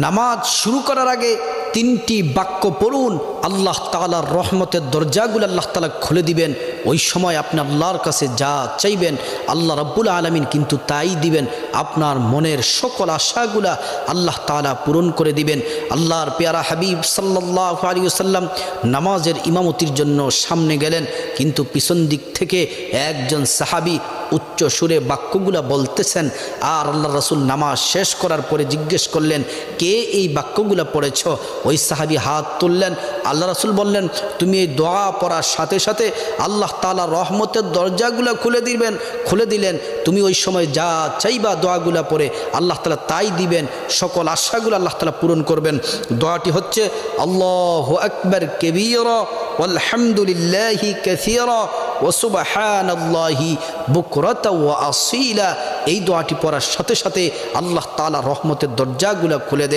নামাজ শুরু করার আগে তিনটি বাক্য পড়ুন, আল্লাহ তাআলার রহমতের দরজাগুলো আল্লাহ তাআলা খুলে দিবেন। ওই সময় আপনি আল্লাহর কাছে যা চাইবেন আল্লাহ রাব্বুল আলামিন কিন্তু তাই দিবেন। আপনার মনের সকল আশাগুলা আল্লাহ তাআলা পূরণ করে দিবেন। আল্লাহর পেয়ারা হাবিব সাল্লাল্লাহু আলাইহি ওয়াসাল্লাম নামাজের ইমামতির জন্য সামনে গেলেন, কিন্তু পিছন দিক থেকে একজন সাহাবী উচ্চ সুরে বাক্যগুলা বলতেছেন। আর আল্লাহ রাসূল নামাজ শেষ করার পরে জিজ্ঞেস করলেন, কে এই বাক্যগুলা পড়েছ? ওই সাহাবী হাত তুললেন। আল্লাহ রাসূল বললেন, তুমি এই দোয়া পড়ার সাথে সাথে আল্লাহ তাআলা রহমতের দরজাগুলা খুলে দিলেন। তুমি ওই সময় যা চাইবা দোয়াগুলা পড়ে আল্লাহ তাআলা তাই দিবেন, সকল আশাগুলো আল্লাহ তাআলা পূরণ করবেন। দোয়াটি হচ্ছে আল্লাহু আকবার কাবীরা ওয়ালহামদুলিল্লাহি কাসীরা ওয়া সুবহানাল্লাহি বুকরাতা ওয়া আসীলা। এই দোয়াটি পড়ার সাথে সাথে আল্লাহ তাআলা রহমতের দরজাগুলা খুলে দেন।